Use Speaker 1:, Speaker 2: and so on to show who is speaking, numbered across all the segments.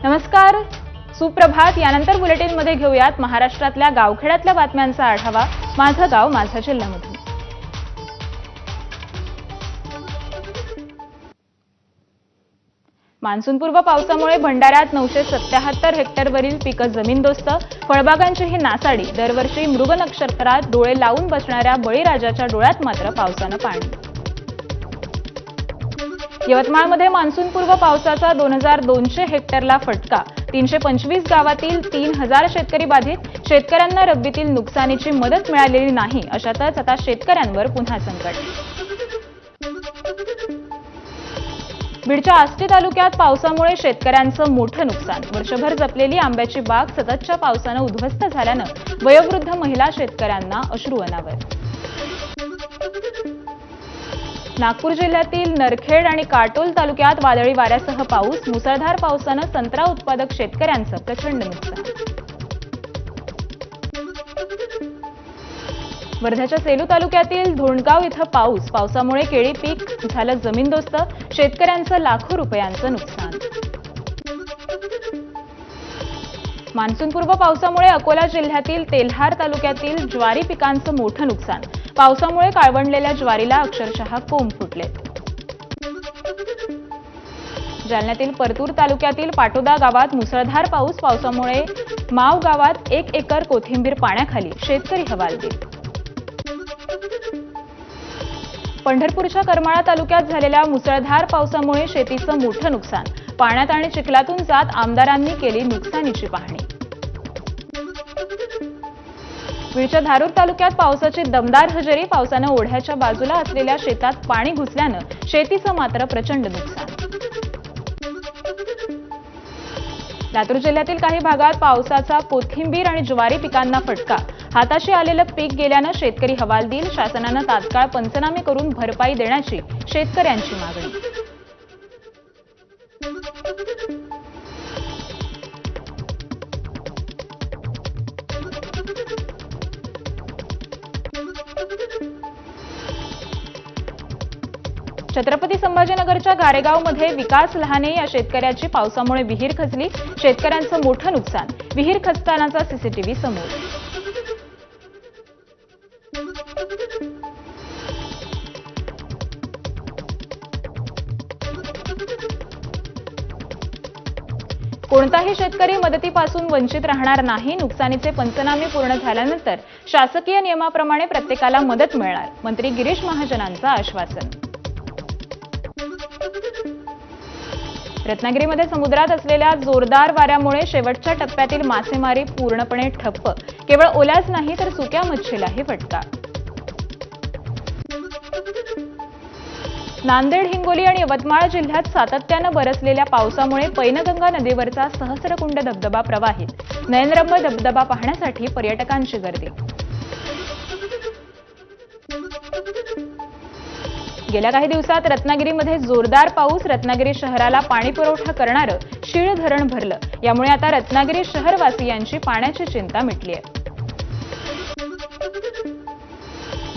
Speaker 1: नमस्कार, सुप्रभात. यानंतर बुलेटिनमध्ये घेऊयात महाराष्ट्रातल्या गावखेड्यातल्या बातम्यांचा आढावा. माझं गाव माझा जिल्ह्यामधून. मान्सूनपूर्व पावसामुळे भंडाऱ्यात 977 हेक्टरवरील पिकं जमीनदोस्त. फळबागांची ही नासाडी. दरवर्षी मृग नक्षत्रात डोळे लावून बसणाऱ्या बळीराजाच्या डोळ्यात मात्र पावसानं पाणी. यवतमाळमध्ये मान्सूनपूर्व पावसाचा 2200 हेक्टरला फटका. 325 गावातील 3000 शेतकरी बाधित. शेतकऱ्यांना रब्बीतील नुकसानीची मदत मिळालेली नाही. अशातच आता शेतकऱ्यांवर पुन्हा संकट. बीडच्या आष्टी तालुक्यात पावसामुळे शेतकऱ्यांचं मोठं नुकसान. वर्षभर जपलेली आंब्याची बाग सततच्या पावसानं उद्ध्वस्त झाल्यानं वयोवृद्ध महिला शेतकऱ्यांना अश्रू अनावर. नागपूर जिल्ह्यातील नरखेड आणि काटोल तालुक्यात वादळी वाऱ्यासह पाऊस. मुसळधार पावसानं संत्रा उत्पादक शेतकऱ्यांचं प्रचंड नुकसान. वर्ध्याच्या सेलू तालुक्यातील धोंडगाव इथं पावसामुळे केळी पीक झालं जमीनदोस्त. शेतकऱ्यांचं लाखो रुपयांचं नुकसान. मान्सूनपूर्व पावसामुळे अकोला जिल्ह्यातील तेल्हार तालुक्यातील ज्वारी पिकांचं मोठं नुकसान. पावसामुळे काळवंडलेल्या ज्वारीला अक्षरशः कोंब फुटले. जालन्यातील परतूर तालुक्यातील पाटोदा गावात मुसळधार पावसामुळे माव गावात 1 एकर कोथिंबीर पाण्याखाली. शेतकरी हवालदिल. पंढरपूरच्या करमाळा तालुक्यात झालेल्या मुसळधार पावसामुळे शेतीचं मोठं नुकसान. पाण्यात आणि चिखलातून जात आमदारांनी केली नुकसानीची पाहणी. बीडच्या धारूर तालुक्यात पावसाची दमदार हजेरी. पावसानं ओढ्याच्या बाजूला असलेल्या शेतात पाणी घुसल्यानं शेतीचं मात्र प्रचंड नुकसान. लातूर जिल्ह्यातील काही भागात पावसाचा कोथिंबीर आणि ज्वारी पिकांना फटका. हाताशी आलेलं पीक गेल्यानं शेतकरी हवालदिल. शासनानं तात्काळ पंचनामे करून भरपाई देण्याची शेतकऱ्यांची मागणी. छत्रपती संभाजीनगरच्या गारेगावमध्ये विकास लहाने या शेतकऱ्याची पावसामुळे विहीर खचली. शेतकऱ्यांचं मोठं नुकसान. विहीर खचतानाचा सीसीटीव्ही समोर. कोणताही शेतकरी मदतीपासून वंचित राहणार नाही. नुकसानीचे पंचनामे पूर्ण झाल्यानंतर शासकीय नियमाप्रमाणे प्रत्येकाला मदत मिळणार. मंत्री गिरीश महाजनांचं आश्वासन. रत्नागिरीमध्ये समुद्रात असलेल्या जोरदार वाऱ्यामुळे शेवटच्या टप्प्यातील मासेमारी पूर्णपणे ठप्प. केवळ ओल्याच नाही तर सुक्या मच्छीलाही फटका. नांदेड, हिंगोली आणि यवतमाळ जिल्ह्यात सातत्यानं बरसलेल्या पावसामुळे पैनगंगा नदीवरचा सहस्रकुंड धबधबा प्रवाहित. नयनरम्य धबधबा पाहण्यासाठी पर्यटकांची गर्दी. गेल्या काही दिवसात रत्नागिरीमध्ये जोरदार पाऊस. रत्नागिरी शहराला पाणी पुरवठा करणारं शीळ धरण भरलं. यामुळे आता रत्नागिरी शहरवासियांची पाण्याची चिंता मिटली आहे.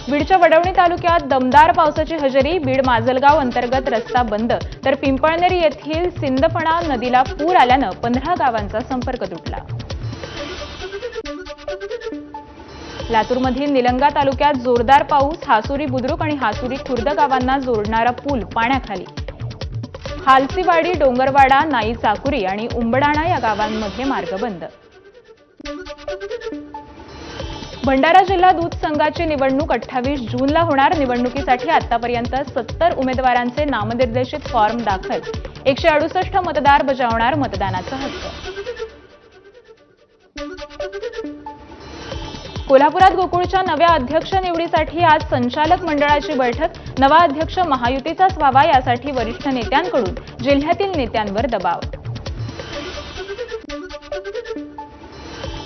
Speaker 1: बीडच्या वडवणी तालुक्यात दमदार पावसाची हजेरी. बीड माजलगाव अंतर्गत रस्ता बंद तर पिंपळनेर येथील सिंदफणा नदीला पूर आल्यानं 15 गावांचा संपर्क तुटला. लातूरमधील निलंगा तालुक्यात जोरदार पाऊस. हासुरी बुद्रुक आणि हासुरी खुर्द गावांना जोडणारा पूल पाण्याखाली. हालसीवाडी, डोंगरवाडा, नाई चाकुरी आणि उंबडाणा या गावांमध्ये मार्ग बंद. भंडारा जिल्हा दूध संघाची निवडणूक 28 जूनला होणार. निवडणुकीसाठी आतापर्यंत 70 उमेदवारांचे नामनिर्देशित फॉर्म दाखल. 168 मतदार बजावणार मतदानाचा हक्क. कोल्हापुरात गोकुळच्या नव्या अध्यक्ष निवडीसाठी आज संचालक मंडळाची बैठक. नवा अध्यक्ष महायुतीचाच व्हावा यासाठी वरिष्ठ नेत्यांकडून जिल्ह्यातील नेत्यांवर दबाव.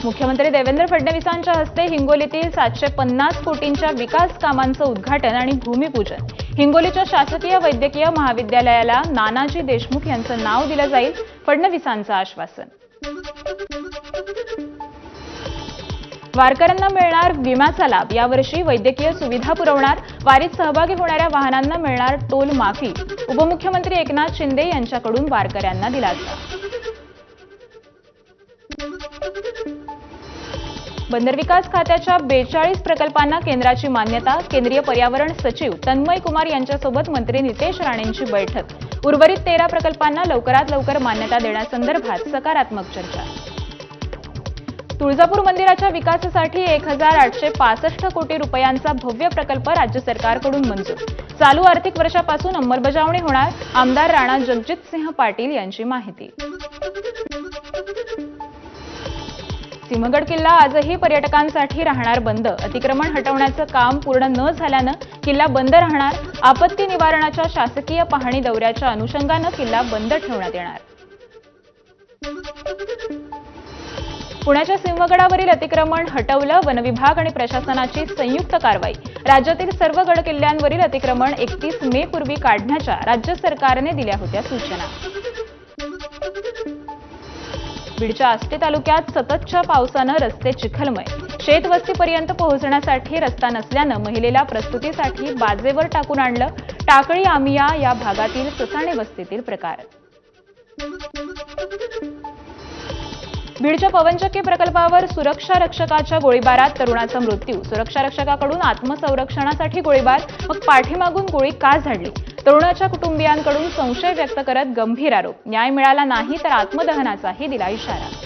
Speaker 1: मुख्यमंत्री देवेंद्र फडणवीसांच्या हस्ते हिंगोलीतील 750 कोटींच्या विकास कामांचं उद्घाटन आणि भूमिपूजन. हिंगोलीच्या शासकीय वैद्यकीय महाविद्यालयाला नानाजी देशमुख यांचं नाव दिलं जाईल. फडणवीसांचं आश्वासन. वारकऱ्यांना मिळणार विम्याचा लाभ. यावर्षी वैद्यकीय सुविधा पुरवणार. वारीत सहभागी होणाऱ्या वाहनांना मिळणार टोल माफी. उपमुख्यमंत्री एकनाथ शिंदे यांच्याकडून वारकऱ्यांना दिलासा. बंदर विकास खात्याच्या 42 प्रकल्पांना केंद्राची मान्यता. केंद्रीय पर्यावरण सचिव तन्मय कुमार यांच्यासोबत मंत्री नितेश राणेंची बैठक. उर्वरित 13 प्रकल्पांना लवकरात लवकर मान्यता देण्यासंदर्भात सकारात्मक चर्चा. तुळजापूर मंदिराच्या विकासासाठी 1865 कोटी रुपयांचा भव्य प्रकल्प राज्य सरकारकडून मंजूर. चालू आर्थिक वर्षापासून अंमलबजावणी होणार. आमदार राणा जगजितसिंह पाटील यांची माहिती. सिंहगड किल्ला आजही पर्यटकांसाठी राहणार बंद. अतिक्रमण हटवण्याचं काम पूर्ण न झाल्यानं किल्ला बंद राहणार. आपत्ती निवारणाच्या शासकीय पाहणी दौऱ्याच्या अनुषंगानं किल्ला बंद ठेवण्यात येणार. पुण्याच्या सिंहगडावरील अतिक्रमण हटवलं. वनविभाग आणि प्रशासनाची संयुक्त कारवाई. राज्यातील सर्व गड किल्ल्यांवरील अतिक्रमण 31 मे पूर्वी काढण्याच्या राज्य सरकारने दिल्या होत्या सूचना. बीडच्या आष्टी तालुक्यात सततच्या पावसानं रस्ते चिखलमय. शेतवस्तीपर्यंत पोहोचण्यासाठी रस्ता नसल्यानं महिलेला प्रसूतीसाठी बाजेवर टाकून आणलं. टाकळी आमिया या भागातील ससाणे वस्तीतील प्रकार. बीडच्या पवनचक्की प्रकल्पावर सुरक्षा रक्षकाच्या गोळीबारात तरुणाचा मृत्यू. सुरक्षा रक्षकाकडून आत्मसंरक्षणासाठी गोळीबार, मग पाठीमागून गोळी का झाडली? तरुणाच्या कुटुंबियांकडून संशय व्यक्त करत गंभीर आरोप. न्याय मिळाला नाही तर आत्मदहनाचाही दिला इशारा.